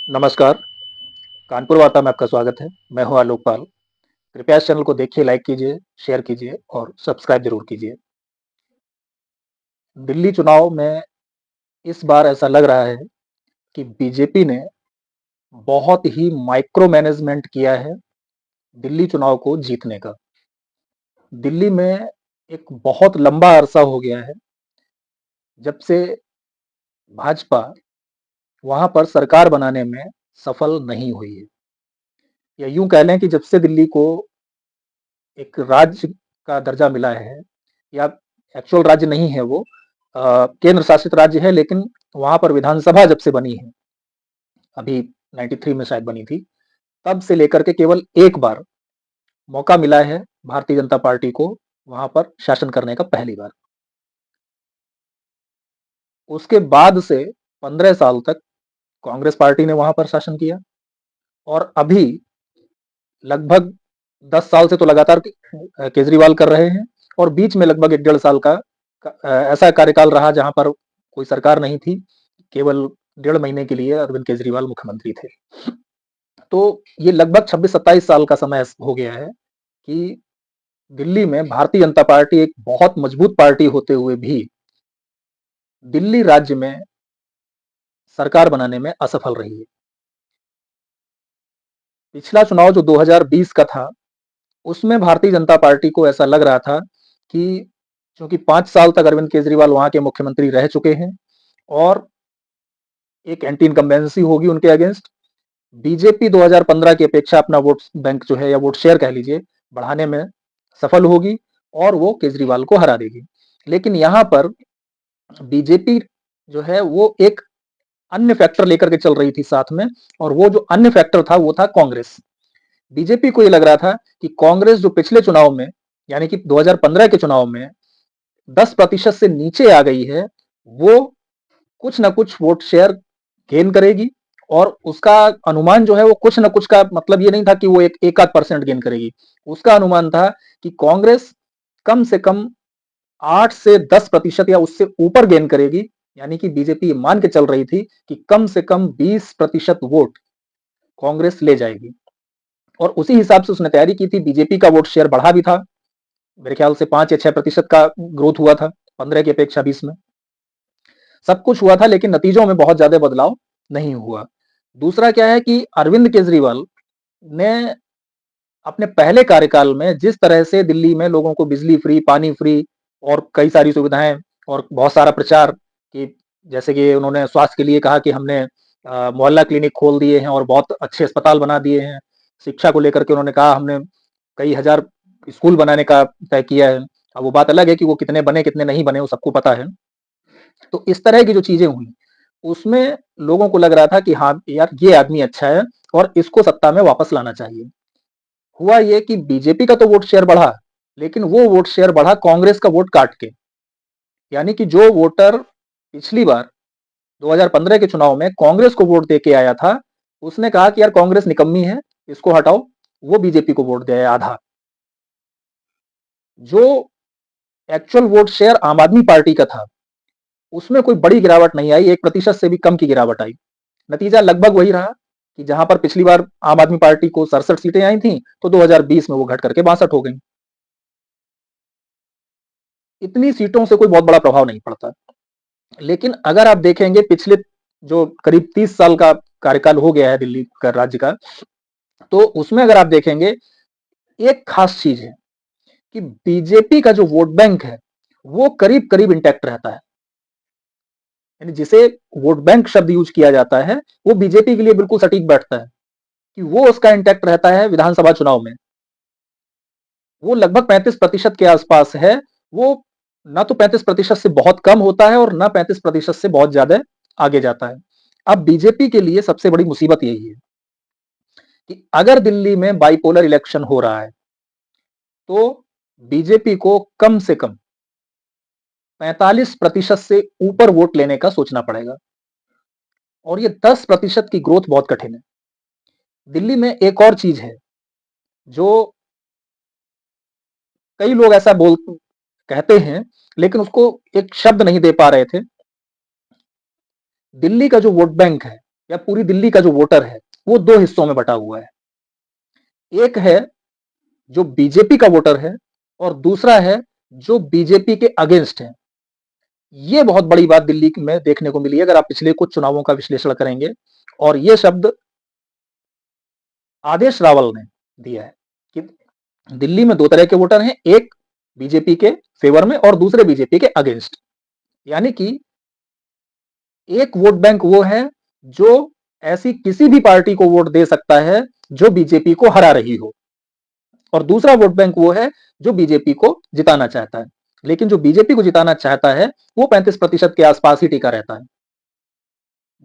नमस्कार, कानपुर वार्ता में आपका स्वागत है। मैं हूँ आलोक पाल। कृपया इस चैनल को देखिए, लाइक कीजिए, शेयर कीजिए और सब्सक्राइब ज़रूर कीजिए। दिल्ली चुनाव में इस बार ऐसा लग रहा है कि बीजेपी ने बहुत ही माइक्रो मैनेजमेंट किया है दिल्ली चुनाव को जीतने का। दिल्ली में एक बहुत लंबा अरसा हो गया है जब से भाजपा वहाँ पर सरकार बनाने में सफल नहीं हुई है। या यूँ कह लें कि जब से दिल्ली को एक राज्य का दर्जा मिला है, या एक्चुअल राज्य नहीं है वो, केंद्र शासित राज्य है, लेकिन वहाँ पर विधानसभा जब से बनी है, अभी 93 में शायद बनी थी, तब से लेकर के केवल एक बार मौका मिला है भारतीय जनता पार्टी को वहाँ पर शासन करने का, पहली बार। उसके बाद से 15 साल तक कांग्रेस पार्टी ने वहाँ पर शासन किया, और अभी लगभग 10 साल से तो लगातार केजरीवाल कर रहे हैं, और बीच में लगभग 1 डेढ़ साल का ऐसा कार्यकाल रहा जहां पर कोई सरकार नहीं थी, केवल 1.5 महीने के लिए अरविंद केजरीवाल मुख्यमंत्री थे। तो ये लगभग 26-27 साल का समय हो गया है कि दिल्ली में भारतीय जनता पार्टी एक बहुत मजबूत पार्टी होते हुए भी दिल्ली राज्य में सरकार बनाने में असफल रही है। पिछला चुनाव जो 2020 का था, उसमें भारतीय जनता पार्टी को ऐसा लग रहा था कि क्योंकि 5 साल तक अरविंद केजरीवाल वहां के मुख्यमंत्री रह चुके हैं और एक एंटी इनकम्बेंसी होगी उनके अगेंस्ट, बीजेपी 2015 की अपेक्षा अपना वोट बैंक जो है, या वोट शेयर कह लीजिए, बढ़ाने में सफल होगी और वो केजरीवाल को हरा देगी। लेकिन यहाँ पर बीजेपी जो है वो एक अन्य फैक्टर लेकर के चल रही थी साथ में, और वो जो अन्य फैक्टर था वो था कांग्रेस। बीजेपी को ये लग रहा था कि कांग्रेस जो पिछले चुनाव में, यानी कि 2015 के चुनाव में 10% से नीचे आ गई है, वो कुछ ना कुछ वोट शेयर गेन करेगी, और उसका अनुमान जो है वो कुछ ना कुछ का मतलब ये नहीं था कि वो एक आध परसेंट गेन करेगी। उसका अनुमान था कि कांग्रेस कम से कम 8 से 10% या उससे ऊपर गेन करेगी। यानी कि बीजेपी मान के चल रही थी कि कम से कम 20% वोट कांग्रेस ले जाएगी, और उसी हिसाब से उसने तैयारी की थी। बीजेपी का वोट शेयर बढ़ा भी था, मेरे ख्याल से 5 या 6% का ग्रोथ हुआ था 15 की अपेक्षा 20 में। सब कुछ हुआ था, लेकिन नतीजों में बहुत ज्यादा बदलाव नहीं हुआ। दूसरा क्या है कि अरविंद केजरीवाल ने अपने पहले कार्यकाल में जिस तरह से दिल्ली में लोगों को बिजली फ्री, पानी फ्री और कई सारी सुविधाएं और बहुत सारा प्रचार, कि जैसे कि उन्होंने स्वास्थ्य के लिए कहा कि हमने मोहल्ला क्लिनिक खोल दिए हैं और बहुत अच्छे अस्पताल बना दिए हैं। शिक्षा को लेकर के उन्होंने कहा हमने कई हजार स्कूल बनाने का तय किया है। अब वो बात अलग है कि वो कितने बने कितने नहीं बने, वो सबको पता है। तो इस तरह की जो चीजें हुई, उसमें लोगों को लग रहा था कि हाँ यार, ये आदमी अच्छा है और इसको सत्ता में वापस लाना चाहिए। हुआ ये कि बीजेपी का तो वोट शेयर बढ़ा, लेकिन वो वोट शेयर बढ़ा कांग्रेस का वोट काट के। यानी कि जो वोटर पिछली बार 2015 के चुनाव में कांग्रेस को वोट देके आया था, उसने कहा कि यार कांग्रेस निकम्मी है, इसको हटाओ, वो बीजेपी को वोट दे आया आधा। जो एक्चुअल वोट शेयर आम आदमी पार्टी का था, उसमें कोई बड़ी गिरावट नहीं आई, 1% से भी कम की गिरावट आई। नतीजा लगभग वही रहा कि जहां पर पिछली बार आम आदमी पार्टी को 67 सीटें आई थी, तो 2020 में वो घट करके 62 हो गई। इतनी सीटों से कोई बहुत बड़ा प्रभाव नहीं पड़ता। लेकिन अगर आप देखेंगे पिछले जो करीब 30 साल का कार्यकाल हो गया है दिल्ली का राज्य का, तो उसमें अगर आप देखेंगे, एक खास चीज है कि बीजेपी का जो वोट बैंक है वो करीब करीब इंटैक्ट रहता है। यानी जिसे वोट बैंक शब्द यूज किया जाता है, वो बीजेपी के लिए बिल्कुल सटीक बैठता है कि वो उसका इंटैक्ट रहता है विधानसभा चुनाव में। वो लगभग 35% के आसपास है। वो ना तो 35% से बहुत कम होता है और ना 35% से बहुत ज्यादा आगे जाता है। अब बीजेपी के लिए सबसे बड़ी मुसीबत यही है कि अगर दिल्ली में बाइपोलर इलेक्शन हो रहा है, तो बीजेपी को कम से कम 45% से ऊपर वोट लेने का सोचना पड़ेगा, और ये 10% की ग्रोथ बहुत कठिन है। दिल्ली में एक और चीज है जो कई लोग ऐसा बोल कहते हैं, लेकिन उसको एक शब्द नहीं दे पा रहे थे। दिल्ली का जो वोट बैंक है या पूरी दिल्ली का जो वोटर है वो दो हिस्सों में बटा हुआ है। एक है जो बीजेपी का वोटर है और दूसरा है जो बीजेपी के अगेंस्ट है। ये बहुत बड़ी बात दिल्ली में देखने को मिली है अगर आप पिछले कुछ चुनावों का विश्लेषण करेंगे। और ये शब्द आदेश रावल ने दिया है कि दिल्ली में दो तरह के वोटर हैं, एक बीजेपी के फेवर में और दूसरे बीजेपी के अगेंस्ट। यानी कि एक वोट बैंक वो है जो ऐसी किसी भी पार्टी को वोट दे सकता है जो बीजेपी को हरा रही हो, और दूसरा वोट बैंक वो है जो बीजेपी को जिताना चाहता है। लेकिन जो बीजेपी को जिताना चाहता है वो 35% के आसपास ही टिका रहता है।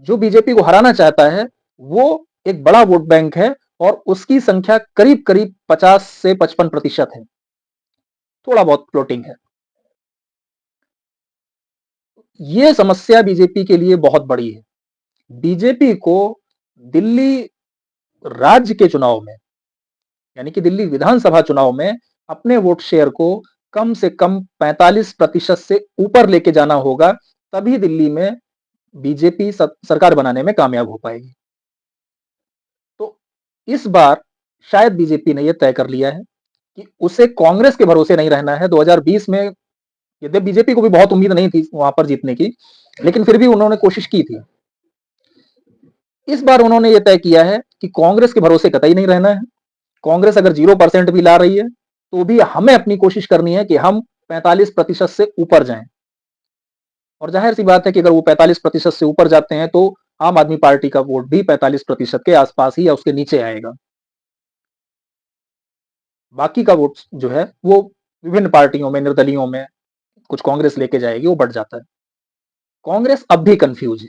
जो बीजेपी को हराना चाहता है वो एक बड़ा वोट बैंक है और उसकी संख्या करीब करीब 50 से 55% है, थोड़ा बहुत फ्लोटिंग है। ये समस्या बीजेपी के लिए बहुत बड़ी है। बीजेपी को दिल्ली राज्य के चुनाव में, यानी कि दिल्ली विधानसभा चुनाव में, अपने वोट शेयर को कम से कम 45% से ऊपर लेके जाना होगा, तभी दिल्ली में बीजेपी सरकार बनाने में कामयाब हो पाएगी। तो इस बार शायद बीजेपी ने यह तय कर लिया है कि उसे कांग्रेस के भरोसे नहीं रहना है। 2020 में यद्यपि बीजेपी को भी बहुत उम्मीद नहीं थी वहां पर जीतने की, लेकिन फिर भी उन्होंने कोशिश की थी। इस बार उन्होंने यह तय किया है कि कांग्रेस के भरोसे कतई नहीं रहना है। कांग्रेस अगर 0% भी ला रही है तो भी हमें अपनी कोशिश करनी है कि हम 45% से ऊपर जाएं। और जाहिर सी बात है कि अगर वो 45% से ऊपर जाते हैं तो आम आदमी पार्टी का वोट भी 45% के आसपास ही या उसके नीचे आएगा। बाकी का वोट जो है वो विभिन्न पार्टियों में, निर्दलीयों में कुछ कांग्रेस लेके जाएगी, वो बढ़ जाता है। कांग्रेस अब भी कंफ्यूज है।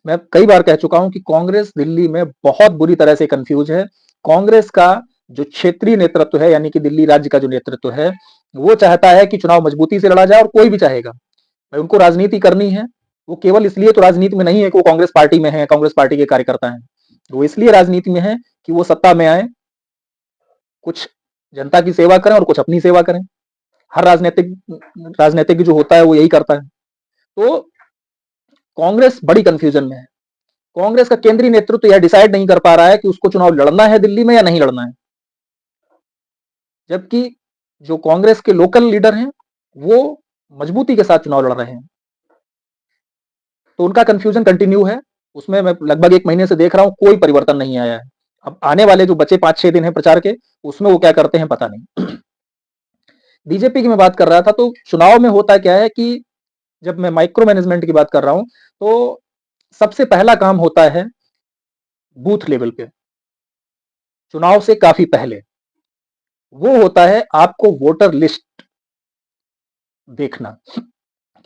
मैं कई बार कह चुका हूं कि कांग्रेस दिल्ली में बहुत बुरी तरह से कंफ्यूज है। कांग्रेस का जो क्षेत्रीय नेतृत्व है, यानी कि दिल्ली राज्य का जो नेतृत्व है, वो चाहता है कि चुनाव मजबूती से लड़ा जाए, और कोई भी चाहेगा भाई उनको राजनीति करनी है। वो केवल इसलिए तो राजनीति में नहीं है कि वो कांग्रेस पार्टी में है, कांग्रेस पार्टी के कार्यकर्ता हैं। वो इसलिए राजनीति में है कि वो सत्ता में आए, कुछ जनता की सेवा करें और कुछ अपनी सेवा करें। हर राजनीतिक जो होता है वो यही करता है। तो कांग्रेस बड़ी कंफ्यूजन में है। कांग्रेस का केंद्रीय नेतृत्व यह डिसाइड नहीं कर पा रहा है कि उसको चुनाव लड़ना है दिल्ली में या नहीं लड़ना है, जबकि जो कांग्रेस के लोकल लीडर हैं वो मजबूती के साथ चुनाव लड़ रहे हैं। तो उनका कंफ्यूजन कंटिन्यू है। उसमें मैं लगभग 1 महीने से देख रहा हूं, कोई परिवर्तन नहीं आया है। अब आने वाले जो बचे 5-6 दिन है प्रचार के, उसमें वो क्या करते हैं पता नहीं। बीजेपी की मैं बात कर रहा था, तो चुनाव में होता क्या है कि जब मैं माइक्रो मैनेजमेंट की बात कर रहा हूं तो सबसे पहला काम होता है बूथ लेवल पे, चुनाव से काफी पहले, वो होता है आपको वोटर लिस्ट देखना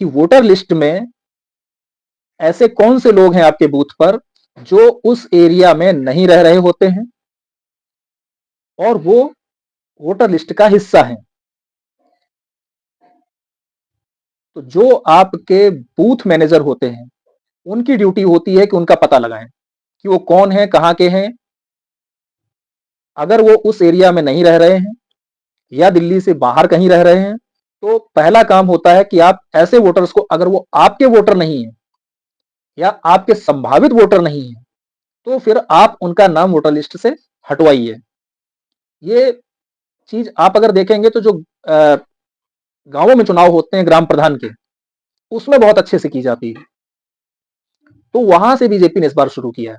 कि वोटर लिस्ट में ऐसे कौन से लोग हैं आपके बूथ पर जो उस एरिया में नहीं रह रहे होते हैं और वो वोटर लिस्ट का हिस्सा हैं। तो जो आपके बूथ मैनेजर होते हैं उनकी ड्यूटी होती है कि उनका पता लगाएं कि वो कौन है, कहां के हैं। अगर वो उस एरिया में नहीं रह रहे हैं या दिल्ली से बाहर कहीं रह रहे हैं, तो पहला काम होता है कि आप ऐसे वोटर्स को, अगर वो आपके वोटर नहीं है या आपके संभावित वोटर नहीं है, तो फिर आप उनका नाम वोटर लिस्ट से हटवाइए। ये चीज आप अगर देखेंगे तो जो गांवों में चुनाव होते हैं ग्राम प्रधान के, उसमें बहुत अच्छे से की जाती है। तो वहां से बीजेपी ने इस बार शुरू किया है।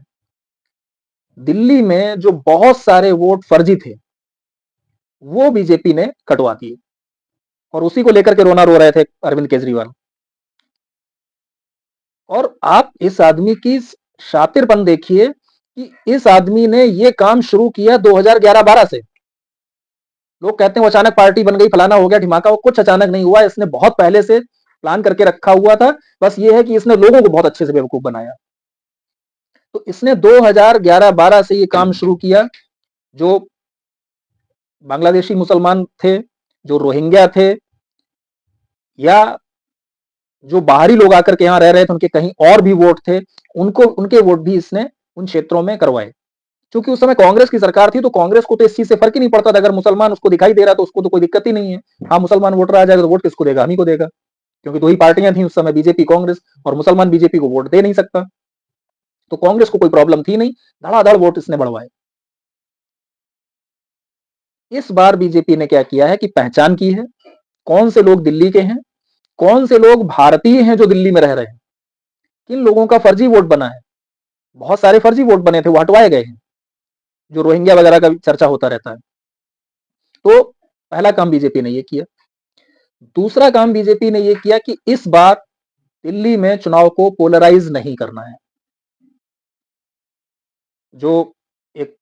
दिल्ली में जो बहुत सारे वोट फर्जी थे वो बीजेपी ने कटवा दिए, और उसी को लेकर के रोना रो रहे थे अरविंद केजरीवाल। और आप इस आदमी की शातिरपन देखिए कि इस आदमी ने यह काम शुरू किया 2011-12 से। लोग कहते हैं वो अचानक पार्टी बन गई, फलाना हो गया, ढिमाका, वो कुछ अचानक नहीं हुआ। इसने बहुत पहले से प्लान करके रखा हुआ था। बस ये है कि इसने लोगों को बहुत अच्छे से बेवकूफ बनाया। तो इसने 2011-12 से ये काम शुरू किया। जो बांग्लादेशी मुसलमान थे, जो रोहिंग्या थे, या जो बाहरी लोग आकर के यहां रह रहे थे, उनके कहीं और भी वोट थे, उनके वोट भी इसने उन क्षेत्रों में करवाए। क्योंकि उस समय कांग्रेस की सरकार थी, तो कांग्रेस को तो इस चीज से फर्क ही नहीं पड़ता था। अगर मुसलमान उसको दिखाई दे रहा तो उसको तो कोई दिक्कत ही नहीं है। हाँ, मुसलमान वोटर आ जाएगा तो वोट किसको देगा? हम ही को देगा, क्योंकि दो ही पार्टियां थी उस समय, बीजेपी कांग्रेस, और मुसलमान बीजेपी को वोट दे नहीं सकता। तो कांग्रेस को कोई प्रॉब्लम थी नहीं, धड़ाधड़ वोट इसने बढ़वाए। इस बार बीजेपी ने क्या किया है कि पहचान की है कौन से लोग दिल्ली के हैं, कौन से लोग भारतीय हैं जो दिल्ली में रह रहे हैं, किन लोगों का फर्जी वोट बना है। बहुत सारे फर्जी वोट बने थे, वो हटवाए गए हैं, जो रोहिंग्या वगैरह का चर्चा होता रहता है। तो पहला काम बीजेपी ने ये किया। दूसरा काम बीजेपी ने ये किया कि इस बार दिल्ली में चुनाव को पोलराइज नहीं करना है। जो एक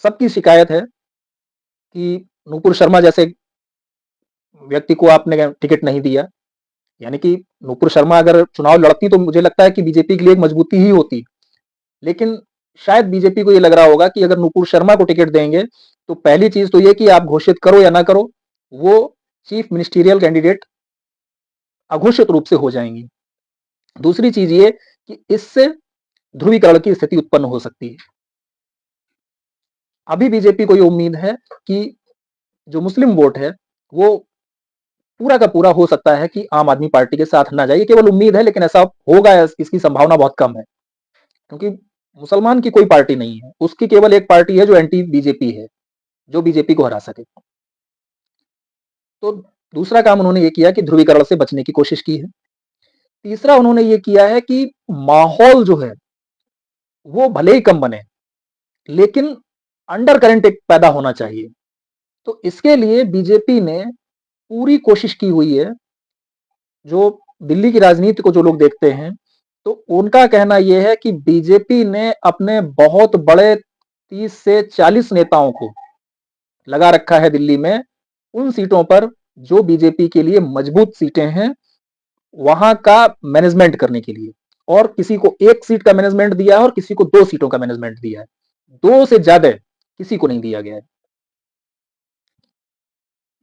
सबकी शिकायत है कि नूपुर शर्मा जैसे व्यक्ति को आपने टिकट नहीं दिया, यानी कि नूपुर शर्मा अगर चुनाव लड़ती तो मुझे लगता है कि बीजेपी के लिए एक मजबूती ही होती। लेकिन शायद बीजेपी को यह लग रहा होगा कि अगर नूपुर शर्मा को टिकट देंगे तो पहली चीज तो यह कि आप घोषित करो या ना करो, वो चीफ मिनिस्टीरियल कैंडिडेट अघोषित रूप से हो जाएंगी। दूसरी चीज ये कि इससे ध्रुवीकरण की स्थिति उत्पन्न हो सकती है। अभी बीजेपी को ये उम्मीद है कि जो मुस्लिम वोट है वो पूरा का पूरा हो सकता है कि आम आदमी पार्टी के साथ ना जाए। ये केवल उम्मीद है, लेकिन ऐसा होगा इसकी संभावना बहुत कम है, क्योंकि मुसलमान की कोई पार्टी नहीं है, उसकी केवल एक पार्टी है जो एंटी बीजेपी है, जो बीजेपी को हरा सके। तो दूसरा काम उन्होंने ये किया कि ध्रुवीकरण से बचने की कोशिश की है। तीसरा उन्होंने ये किया है कि माहौल जो है वो भले ही कम बने, लेकिन अंडर करंट एक पैदा होना चाहिए। तो इसके लिए बीजेपी ने पूरी कोशिश की हुई है। जो दिल्ली की राजनीति को जो लोग देखते हैं तो उनका कहना यह है कि बीजेपी ने अपने बहुत बड़े 30 से 40 नेताओं को लगा रखा है दिल्ली में, उन सीटों पर जो बीजेपी के लिए मजबूत सीटें हैं, वहां का मैनेजमेंट करने के लिए। और किसी को एक सीट का मैनेजमेंट दिया है और किसी को 2 सीटों का मैनेजमेंट दिया है, 2 से ज्यादा किसी को नहीं दिया गया है।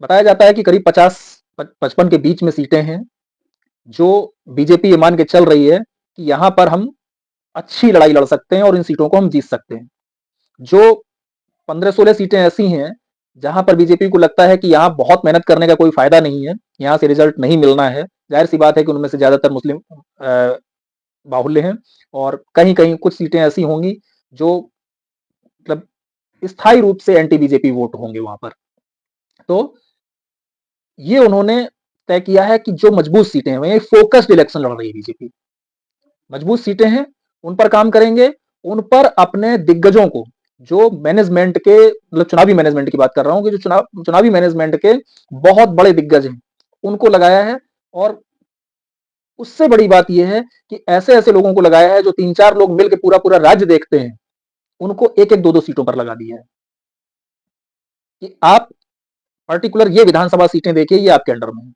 बताया जाता है कि करीब 50-55 के बीच में सीटें हैं, जो बीजेपी ये मान के चल रही है कि यहां पर हम अच्छी लड़ाई लड़ सकते हैं और इन सीटों को हम जीत सकते हैं। जो 15-16 सीटें ऐसी हैं जहां पर बीजेपी को लगता है कि यहां बहुत मेहनत करने का कोई फायदा नहीं है, यहां से रिजल्ट नहीं मिलना है। जाहिर सी बात है कि उनमें से ज्यादातर मुस्लिम बाहुल्य हैं, और कहीं कहीं कुछ सीटें ऐसी होंगी जो मतलब स्थायी रूप से एंटी बीजेपी वोट होंगे वहां पर। तो ये उन्होंने तय किया है कि जो मजबूत सीटें हैं, वहीं फोकस्ड इलेक्शन लड़ रही है बीजेपी, मजबूत सीटें हैं उन पर काम करेंगे, उन पर अपने दिग्गजों को, जो मैनेजमेंट के मतलब चुनावी मैनेजमेंट की बात कर रहा हूं कि जो चुनावी मैनेजमेंट के बहुत बड़े दिग्गज हैं उनको लगाया है। और उससे बड़ी बात यह है कि ऐसे ऐसे लोगों को लगाया है जो 3-4 लोग मिलकर पूरा पूरा राज्य देखते हैं, उनको एक एक 2-2 सीटों पर लगा दिया है कि आप पर्टिकुलर ये विधानसभा सीटें देखिए, ये आपके अंडर में है।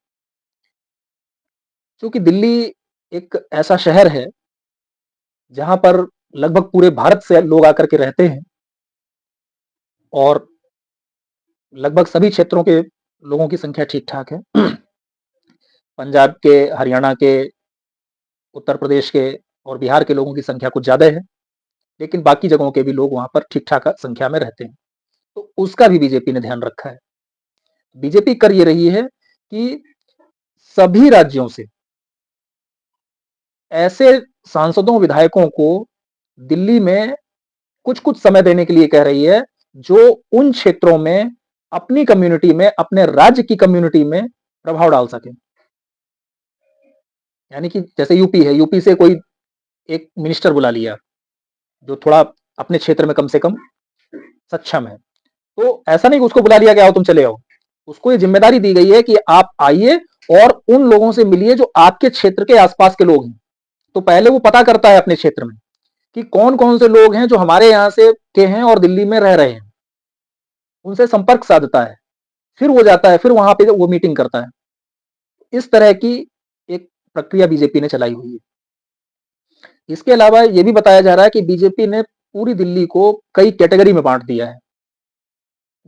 क्योंकि दिल्ली एक ऐसा शहर है जहां पर लगभग पूरे भारत से लोग आकर के रहते हैं, और लगभग सभी क्षेत्रों के लोगों की संख्या ठीक ठाक है। पंजाब के, हरियाणा के, उत्तर प्रदेश के और बिहार के लोगों की संख्या कुछ ज्यादा है, लेकिन बाकी जगहों के भी लोग वहां पर ठीक ठाक संख्या में रहते हैं। तो उसका भी बीजेपी ने ध्यान रखा है। बीजेपी कर ये रही है कि सभी राज्यों से ऐसे सांसदों विधायकों को दिल्ली में कुछ कुछ समय देने के लिए कह रही है, जो उन क्षेत्रों में अपनी कम्युनिटी में, अपने राज्य की कम्युनिटी में प्रभाव डाल सके। यानी कि जैसे यूपी है, यूपी से कोई एक मिनिस्टर बुला लिया जो थोड़ा अपने क्षेत्र में कम से कम सक्षम है, तो ऐसा नहीं कि उसको बुला लिया कि आओ तुम चले आओ। उसको ये जिम्मेदारी दी गई है कि आप आइए और उन लोगों से मिलिए जो आपके क्षेत्र के आसपास के लोग हैं। तो पहले वो पता करता है अपने क्षेत्र में कि कौन कौन से लोग हैं जो हमारे यहां से के हैं और दिल्ली में रह रहे हैं, उनसे संपर्क साधता है, फिर वो जाता है, फिर वहां पे वो मीटिंग करता है। इस तरह की एक प्रक्रिया बीजेपी ने चलाई हुई है। इसके अलावा यह भी बताया जा रहा है कि बीजेपी ने पूरी दिल्ली को कई कैटेगरी में बांट दिया है।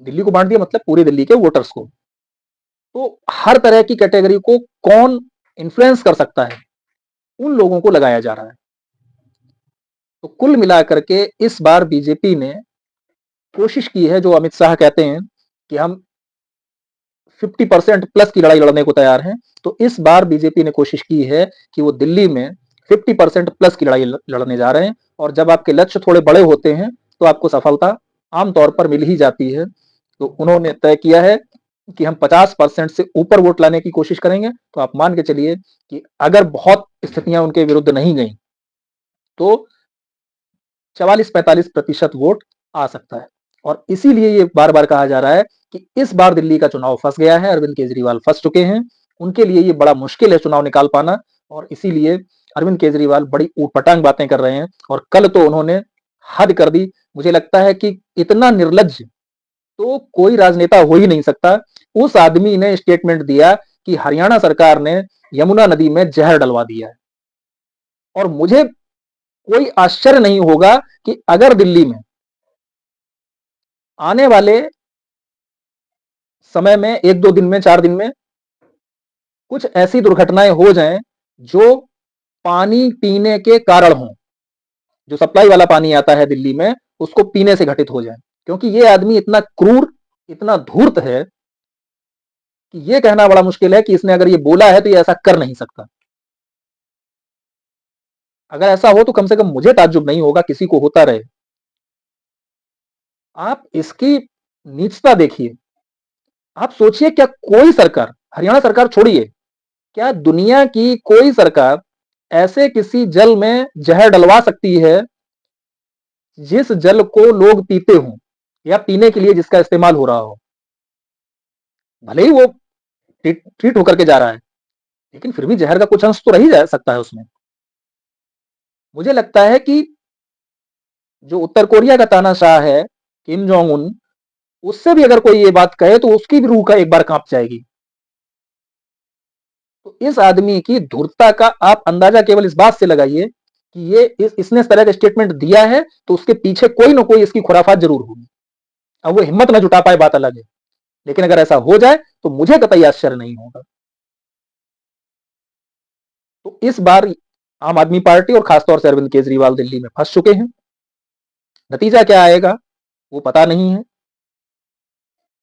दिल्ली को बांट दिया मतलब पूरी दिल्ली के वोटर्स को। तो हर तरह की कैटेगरी को कौन इन्फ्लुएंस कर सकता है, उन लोगों को लगाया जा रहा है। तो कुल मिलाकर के इस बार बीजेपी ने कोशिश की है, जो अमित शाह कहते हैं कि हम 50% प्लस की लड़ाई लड़ने को तैयार हैं, तो इस बार बीजेपी ने कोशिश की है कि वो दिल्ली में 50% प्लस की लड़ाई लड़ने जा रहे हैं। और जब आपके लक्ष्य थोड़े बड़े होते हैं तो आपको सफलता आमतौर पर मिल ही जाती है। तो उन्होंने तय किया है कि हम 50% से ऊपर वोट लाने की कोशिश करेंगे। तो आप मान के चलिए कि अगर बहुत स्थितियां उनके विरुद्ध नहीं गई तो 44-45% वोट आ सकता है। और इसीलिए ये बार-बार कहा जा रहा है कि इस बार दिल्ली का चुनाव फंस गया है, अरविंद केजरीवाल फंस चुके हैं। उनके लिए ये बड़ा मुश्किल है चुनाव निकाल पाना और इसीलिए अरविंद केजरीवाल बड़ी ऊटपटांग बातें कर रहे हैं और कल तो उन्होंने हद कर दी। मुझे लगता है कि इतना निर्लज्ज तो कोई राजनेता हो ही नहीं सकता। उस आदमी ने स्टेटमेंट दिया कि हरियाणा सरकार ने यमुना नदी में जहर डलवा दिया है और मुझे कोई आश्चर्य नहीं होगा कि अगर दिल्ली में आने वाले समय में 1-2 दिन में 4 दिन में कुछ ऐसी दुर्घटनाएं हो जाएं जो पानी पीने के कारण हो, जो सप्लाई वाला पानी आता है दिल्ली में उसको पीने से घटित हो जाए, क्योंकि ये आदमी इतना क्रूर, इतना धूर्त है कि ये कहना बड़ा मुश्किल है कि इसने अगर ये बोला है तो ये ऐसा कर नहीं सकता। अगर ऐसा हो तो कम से कम मुझे ताज्जुब नहीं होगा, किसी को होता रहे। आप इसकी नीचता देखिए। आप सोचिए क्या कोई सरकार, हरियाणा सरकार छोड़िए, क्या दुनिया की कोई सरकार ऐसे किसी जल में जहर डलवा सकती है जिस जल को लोग पीते हों या पीने के लिए जिसका इस्तेमाल हो रहा हो? भले ही वो ट्रीट होकर के जा रहा है लेकिन फिर भी जहर का कुछ अंश तो रह ही जा सकता है उसमें। मुझे लगता है कि जो उत्तर कोरिया का तानाशाह है किम जोंग उन, उससे भी अगर कोई ये बात कहे तो उसकी भी रूह का एक बार कांप जाएगी। तो इस आदमी की धूर्तता का आप अंदाजा केवल इस बात से लगाइए कि इसने इस तरह का स्टेटमेंट दिया है तो उसके पीछे कोई ना कोई इसकी खुराफात जरूर होगी। अब वो हिम्मत ना जुटा पाए बात अलग है, लेकिन अगर ऐसा हो जाए तो मुझे कतई आश्चर्य नहीं होगा। तो इस बार आम आदमी पार्टी और खासतौर से अरविंद केजरीवाल दिल्ली में फंस चुके हैं। नतीजा क्या आएगा वो पता नहीं है,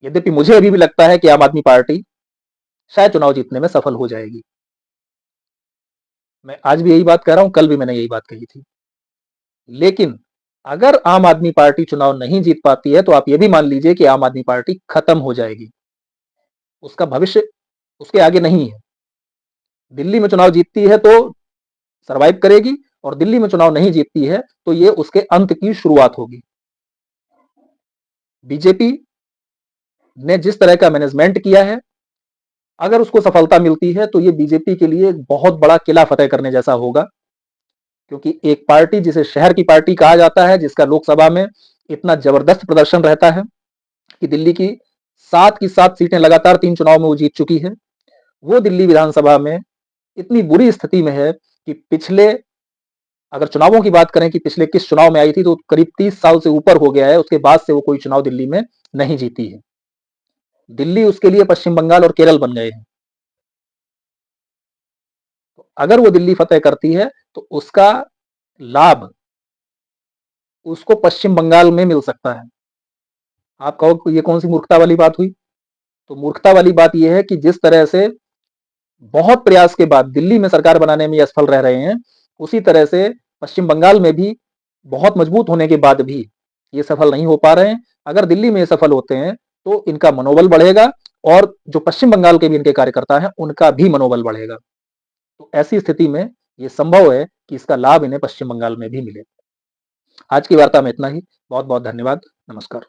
यद्यपि मुझे अभी भी लगता है कि आम आदमी पार्टी शायद चुनाव जीतने में सफल हो जाएगी। मैं आज भी यही बात कह रहा हूं, कल भी मैंने यही बात कही थी। लेकिन अगर आम आदमी पार्टी चुनाव नहीं जीत पाती है तो आप ये भी मान लीजिए कि आम आदमी पार्टी खत्म हो जाएगी, उसका भविष्य उसके आगे नहीं है। दिल्ली में चुनाव जीतती है तो सरवाइव करेगी और दिल्ली में चुनाव नहीं जीतती है तो ये उसके अंत की शुरुआत होगी। बीजेपी ने जिस तरह का मैनेजमेंट किया है, अगर उसको सफलता मिलती है तो ये बीजेपी के लिए एक बहुत बड़ा किला फतेह करने जैसा होगा, क्योंकि एक पार्टी जिसे शहर की पार्टी कहा जाता है, जिसका लोकसभा में इतना जबरदस्त प्रदर्शन रहता है कि दिल्ली की 7 की 7 सीटें लगातार 3 चुनाव में वो जीत चुकी है, वो दिल्ली विधानसभा में इतनी बुरी स्थिति में है कि पिछले, अगर चुनावों की बात करें कि पिछले किस चुनाव में आई थी, तो करीब 30 साल से ऊपर हो गया है, उसके बाद से वो कोई चुनाव दिल्ली में नहीं जीती है। दिल्ली उसके लिए पश्चिम बंगाल और केरल बन गए हैं। तो अगर वो दिल्ली फतेह करती है तो उसका लाभ उसको पश्चिम बंगाल में मिल सकता है। आप कहो ये कौन सी मूर्खता वाली बात हुई? तो मूर्खता वाली बात यह है कि जिस तरह से बहुत प्रयास के बाद दिल्ली में सरकार बनाने में असफल रह रहे हैं, उसी तरह से पश्चिम बंगाल में भी बहुत मजबूत होने के बाद भी ये सफल नहीं हो पा रहे हैं। अगर दिल्ली में सफल होते हैं तो इनका मनोबल बढ़ेगा और जो पश्चिम बंगाल के भी इनके कार्यकर्ता हैं उनका भी मनोबल बढ़ेगा। तो ऐसी स्थिति में ये संभव है कि इसका लाभ इन्हें पश्चिम बंगाल में भी मिले। आज की वार्ता में इतना ही। बहुत बहुत धन्यवाद। नमस्कार।